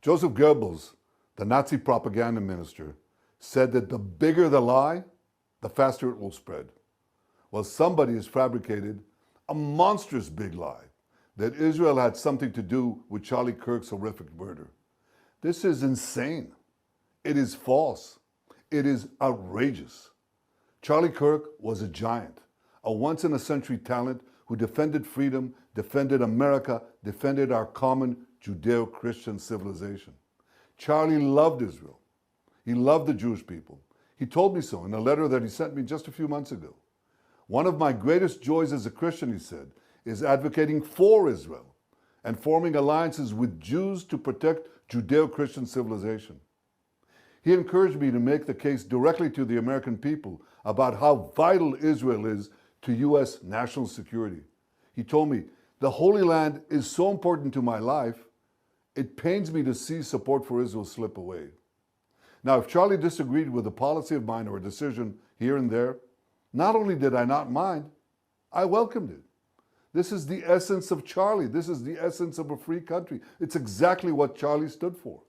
Joseph Goebbels, the Nazi propaganda minister, said that the bigger the lie, the faster it will spread. Well, somebody has fabricated a monstrous big lie that Israel had something to do with Charlie Kirk's horrific murder. This is insane. It is false. It is outrageous. Charlie Kirk was a giant, a once-in-a-century talent who defended freedom, defended America, defended our common Judeo-Christian civilization. Charlie loved Israel. He loved the Jewish people. He told me so in a letter that he sent me just a few months ago. One of my greatest joys as a Christian, he said, is advocating for Israel and forming alliances with Jews to protect Judeo-Christian civilization. He encouraged me to make the case directly to the American people about how vital Israel is to U.S. national security. He told me, the Holy Land is so important to my life, it pains me to see support for Israel slip away. Now, if Charlie disagreed with a policy of mine or a decision here and there, not only did I not mind, I welcomed it. This is the essence of Charlie. This is the essence of a free country. It's exactly what Charlie stood for.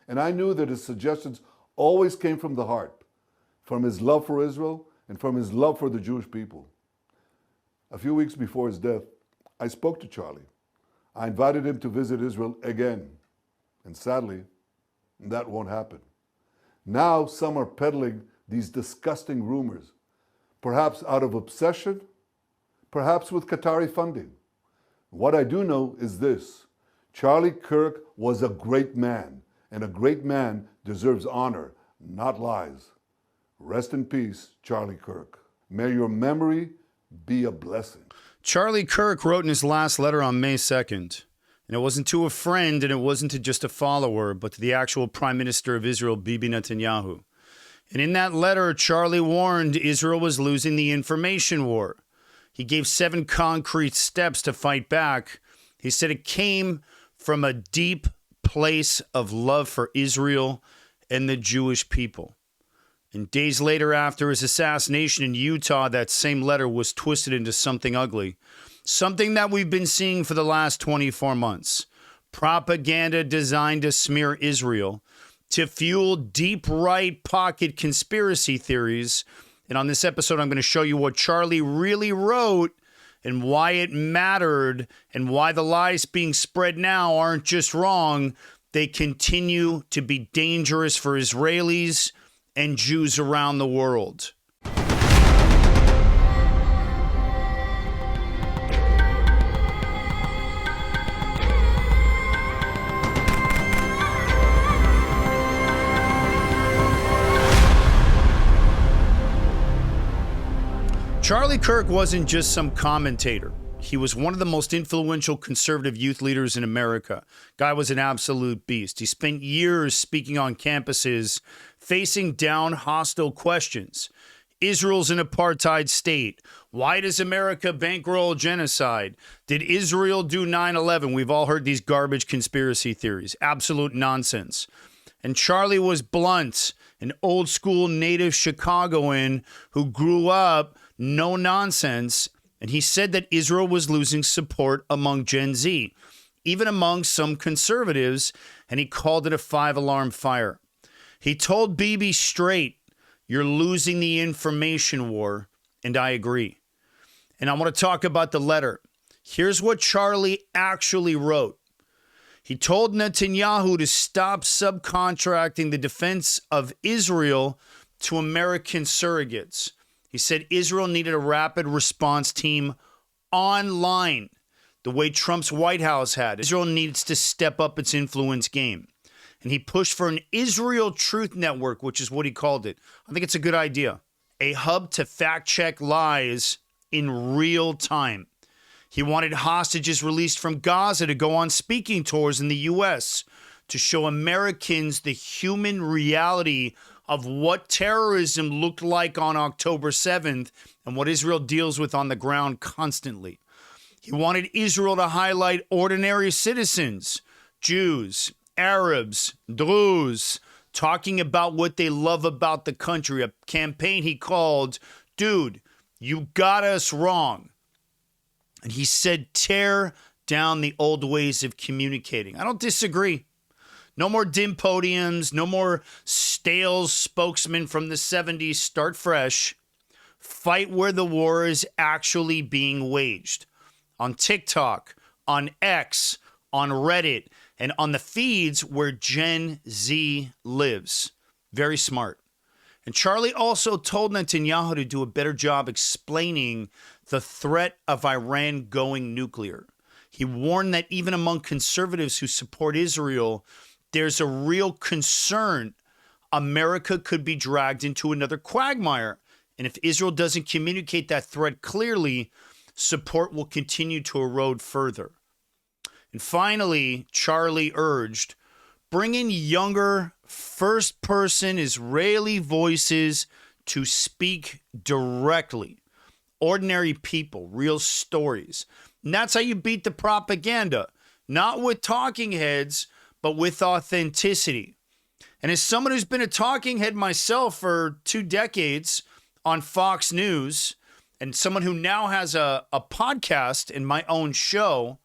And I knew that his suggestions always came from the heart, from his love for Israel and from his love for the Jewish people. A few weeks before his death, I spoke to Charlie. I invited him to visit Israel again. And sadly, that won't happen. Now some are peddling these disgusting rumors, perhaps out of obsession, perhaps with Qatari funding. What I do know is this: Charlie Kirk was a great man, and a great man deserves honor, not lies. Rest in peace, Charlie Kirk. May your memory be a blessing. Charlie Kirk wrote in his last letter on May 2nd, and it wasn't to a friend and it wasn't to just a follower, but to the actual Prime Minister of Israel, Bibi Netanyahu. And in that letter, Charlie warned Israel was losing the information war. He gave 7 concrete steps to fight back. He said it came from a deep place of love for Israel and the Jewish people. And days later, after his assassination in Utah, that same letter was twisted into something ugly. Something that we've been seeing for the last 24 months. Propaganda designed to smear Israel, to fuel deep right pocket conspiracy theories. And on this episode, I'm going to show you what Charlie really wrote and why it mattered and why the lies being spread now aren't just wrong. They continue to be dangerous for Israelis and Jews around the world. Charlie Kirk wasn't just some commentator. He was one of the most influential conservative youth leaders in America. Guy was an absolute beast. He spent years speaking on campuses, facing down hostile questions. Israel's an apartheid state. Why does America bankroll genocide? Did Israel do 9/11? We've all heard these garbage conspiracy theories. Absolute nonsense. And Charlie was blunt, an old school native Chicagoan who grew up no nonsense. And he said that Israel was losing support among Gen Z, even among some conservatives, and he called it a 5-alarm fire. He told Bibi straight, you're losing the information war, and I agree. And I want to talk about the letter. Here's what Charlie actually wrote. He told Netanyahu to stop subcontracting the defense of Israel to American surrogates. He said Israel needed a rapid response team online, the way Trump's White House had. Israel needs to step up its influence game. And he pushed for an Israel Truth Network, which is what he called it. I think it's a good idea. A hub to fact-check lies in real time. He wanted hostages released from Gaza to go on speaking tours in the U.S. to show Americans the human reality of what terrorism looked like on October 7th and what Israel deals with on the ground constantly. He wanted Israel to highlight ordinary citizens, Jews, Arabs, Druze, talking about what they love about the country, a campaign he called, Dude, You Got Us Wrong. And he said, tear down the old ways of communicating. I don't disagree. No more dim podiums, no more stale spokesmen from the 70s. Start fresh. Fight where the war is actually being waged. On TikTok, on X, on Reddit, and on the feeds where Gen Z lives. Very smart. And Charlie also told Netanyahu to do a better job explaining the threat of Iran going nuclear. He warned that even among conservatives who support Israel, there's a real concern America could be dragged into another quagmire. And if Israel doesn't communicate that threat clearly, support will continue to erode further. And finally, Charlie urged, bring in younger, first-person Israeli voices to speak directly. Ordinary people, real stories. And that's how you beat the propaganda. Not with talking heads, but with authenticity. And as someone who's been a talking head myself for 2 decades on Fox News, and someone who now has a podcast in my own show,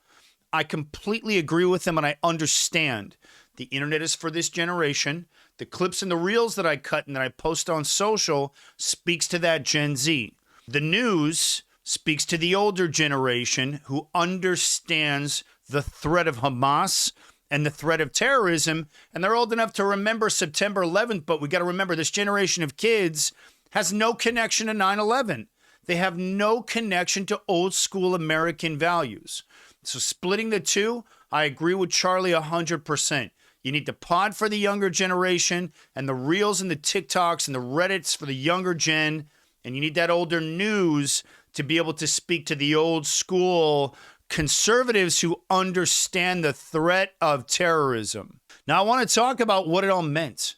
I completely agree with them and I understand. The internet is for this generation. The clips and the reels that I cut and that I post on social speaks to that Gen Z. The news speaks to the older generation who understands the threat of Hamas and the threat of terrorism, and they're old enough to remember September 11th, but we got to remember this generation of kids has no connection to 9/11. They have no connection to old school American values. So splitting the two, I agree with Charlie 100%. You need the pod for the younger generation and the reels and the TikToks and the Reddits for the younger gen. And you need that older news to be able to speak to the old school conservatives who understand the threat of terrorism. Now, I want to talk about what it all meant.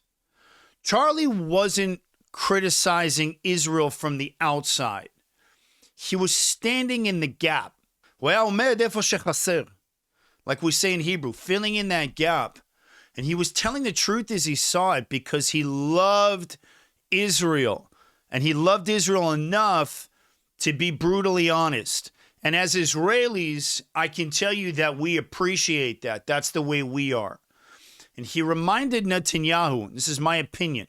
Charlie wasn't criticizing Israel from the outside. He was standing in the gap. Like we say in Hebrew, filling in that gap. And he was telling the truth as he saw it because he loved Israel. And he loved Israel enough to be brutally honest. And as Israelis, I can tell you that we appreciate that. That's the way we are. And he reminded Netanyahu, this is my opinion,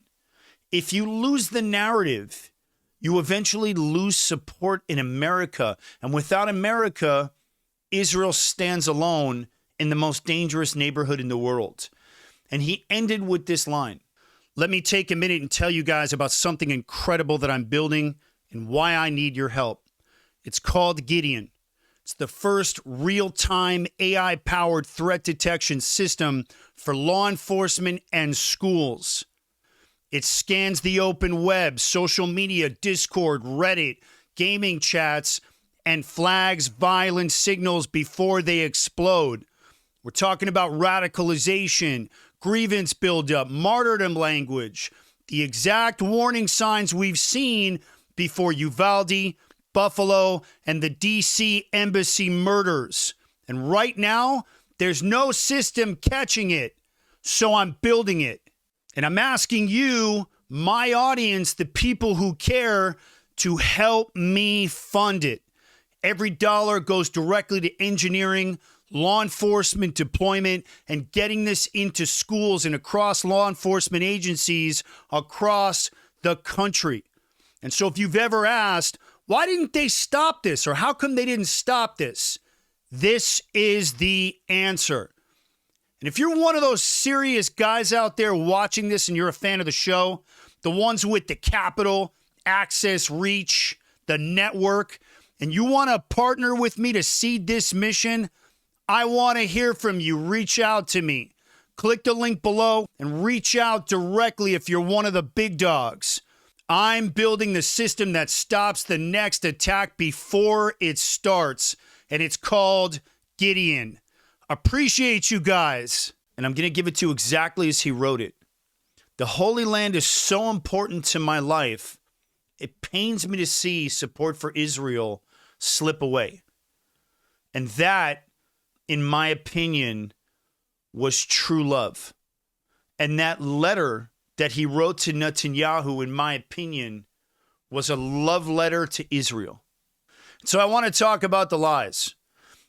if you lose the narrative, you eventually lose support in America. And without America, Israel stands alone in the most dangerous neighborhood in the world. And he ended with this line. Let me take a minute and tell you guys about something incredible that I'm building and why I need your help. It's called Gideon. It's the first real-time AI-powered threat detection system for law enforcement and schools. It scans the open web, social media, Discord, Reddit, gaming chats, and flags violent signals before they explode. We're talking about radicalization, grievance buildup, martyrdom language, the exact warning signs we've seen before Uvalde, Buffalo, and the D.C. embassy murders. And right now, there's no system catching it, so I'm building it. And I'm asking you, my audience, the people who care, to help me fund it. Every dollar goes directly to engineering, law enforcement deployment, and getting this into schools and across law enforcement agencies across the country. And so if you've ever asked, why didn't they stop this? Or how come they didn't stop this? This is the answer. And if you're one of those serious guys out there watching this and you're a fan of the show, the ones with the capital, access, reach, the network, and you want to partner with me to seed this mission, I want to hear from you. Reach out to me. Click the link below and reach out directly if you're one of the big dogs. I'm building the system that stops the next attack before it starts, and it's called Gideon. Appreciate you guys. And I'm going to give it to you exactly as he wrote it. The Holy Land is so important to my life. It pains me to see support for Israel slip away. And that, in my opinion, was true love. And that letter that he wrote to Netanyahu, in my opinion, was a love letter to Israel. So I want to talk about the lies.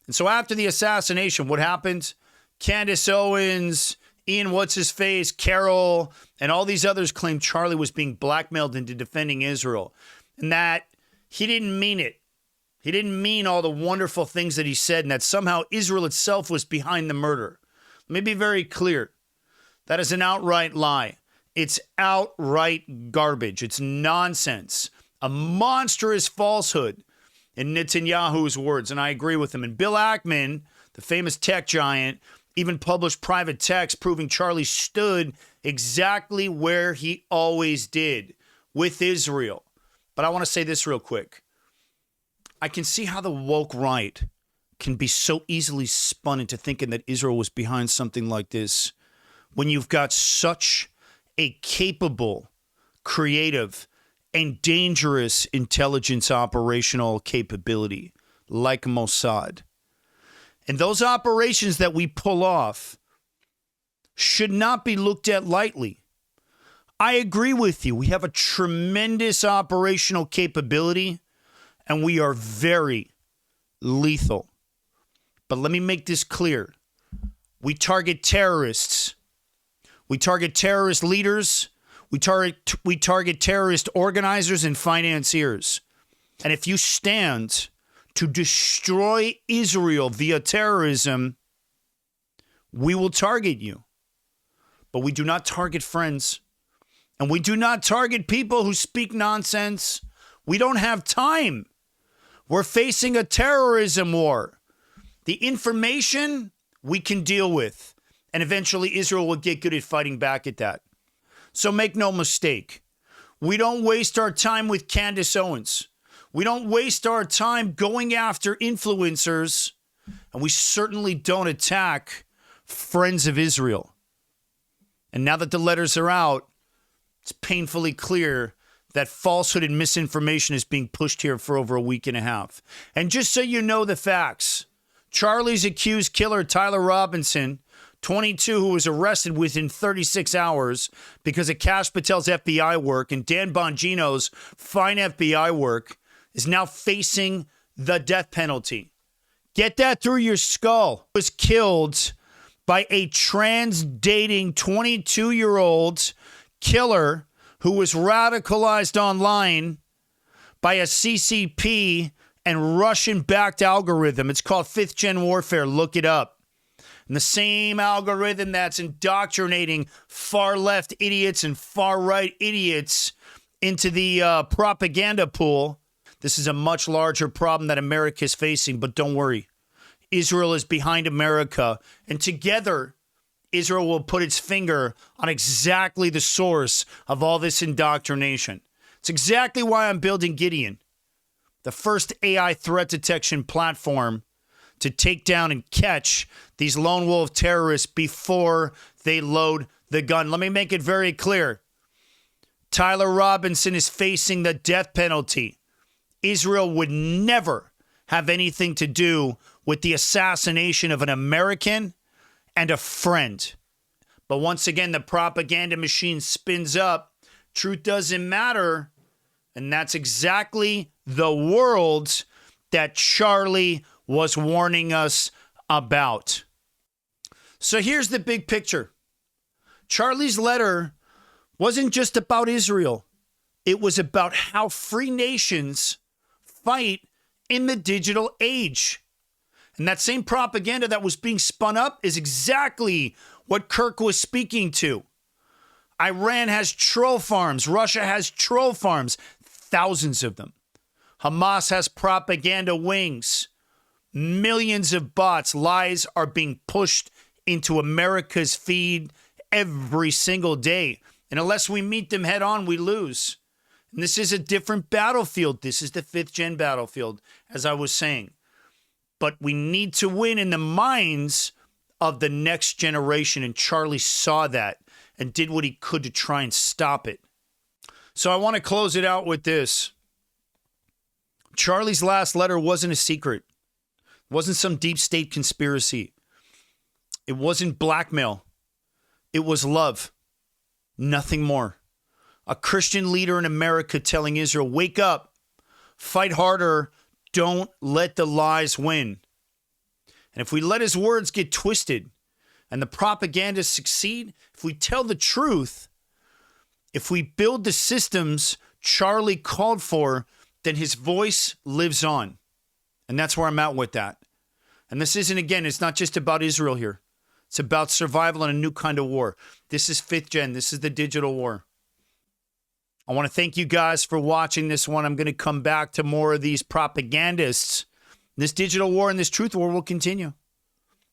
And so after the assassination, what happened? Candace Owens, Ian, what's his face, Carol, and all these others claim Charlie was being blackmailed into defending Israel, and that he didn't mean it. He didn't mean all the wonderful things that he said, and that somehow Israel itself was behind the murder. Let me be very clear. That is an outright lie. It's outright garbage. It's nonsense. A monstrous falsehood, in Netanyahu's words, and I agree with him. And Bill Ackman, the famous tech giant, even published private text proving Charlie stood exactly where he always did, with Israel. But I want to say this real quick. I can see how the woke right can be so easily spun into thinking that Israel was behind something like this when you've got such a capable, creative, and dangerous intelligence operational capability like Mossad. And those operations that we pull off should not be looked at lightly. I agree with you. We have a tremendous operational capability, and we are very lethal. But let me make this clear. We target terrorists. We target terrorist leaders. We target terrorist organizers and financiers. And if you stand to destroy Israel via terrorism, we will target you. But we do not target friends. And we do not target people who speak nonsense. We don't have time. We're facing a terrorism war. The information we can deal with. And eventually Israel will get good at fighting back at that. So make no mistake. We don't waste our time with Candace Owens. We don't waste our time going after influencers. And we certainly don't attack friends of Israel. And now that the letters are out, it's painfully clear that falsehood and misinformation is being pushed here for over a week and a half. And just so you know the facts, Charlie's accused killer, Tyler Robinson, 22, who was arrested within 36 hours because of Kash Patel's FBI work and Dan Bongino's fine FBI work, is now facing the death penalty. Get that through your skull. Was killed by a trans-dating 22-year-old killer who was radicalized online by a CCP and Russian-backed algorithm. It's called fifth-gen warfare. Look it up. And the same algorithm that's indoctrinating far-left idiots and far-right idiots into the propaganda pool. This is a much larger problem that America is facing, but don't worry. Israel is behind America, and together, Israel will put its finger on exactly the source of all this indoctrination. It's exactly why I'm building Gideon, the first AI threat detection platform to take down and catch these lone wolf terrorists before they load the gun. Let me make it very clear. Tyler Robinson is facing the death penalty. Israel would never have anything to do with the assassination of an American and a friend. But once again, the propaganda machine spins up. Truth doesn't matter. And that's exactly the world that Charlie was warning us about. So here's the big picture. Charlie's letter wasn't just about Israel. It was about how free nations fight in the digital age. And that same propaganda that was being spun up is exactly what Kirk was speaking to. Iran has troll farms. Russia has troll farms. Thousands of them. Hamas has propaganda wings. Millions of bots, lies are being pushed into America's feed every single day. And unless we meet them head on, we lose. And this is a different battlefield. This is the fifth-gen battlefield, as I was saying. But we need to win in the minds of the next generation. And Charlie saw that and did what he could to try and stop it. So I want to close it out with this. Charlie's last letter wasn't a secret. It wasn't some deep state conspiracy. It wasn't blackmail. It was love. Nothing more. A Christian leader in America telling Israel, wake up, fight harder, don't let the lies win. And if we let his words get twisted And the propagandists succeed if we tell the truth, if we build the systems Charlie called for, then his voice lives on. And that's where I'm at with that. And this isn't, again, it's not just about Israel here. It's about survival in a new kind of war. This is 5th gen. This is the digital war. I want to thank you guys for watching this one. I'm going to come back to more of these propagandists. This digital war and this truth war will continue.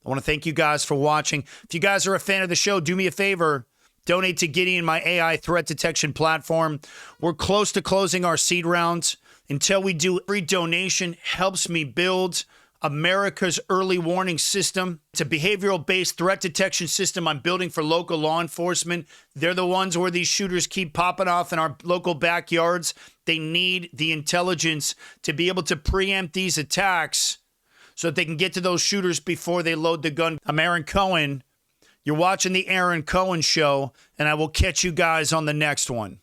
I want to thank you guys for watching. If you guys are a fan of the show, do me a favor. Donate to Gideon, my AI threat detection platform. We're close to closing our seed rounds. Until we do, every donation helps me build America's early warning system. It's a behavioral-based threat detection system I'm building for local law enforcement. They're the ones where these shooters keep popping off in our local backyards. They need the intelligence to be able to preempt these attacks so that they can get to those shooters before they load the gun. I'm Aaron Cohen. You're watching the Aaron Cohen Show, and I will catch you guys on the next one.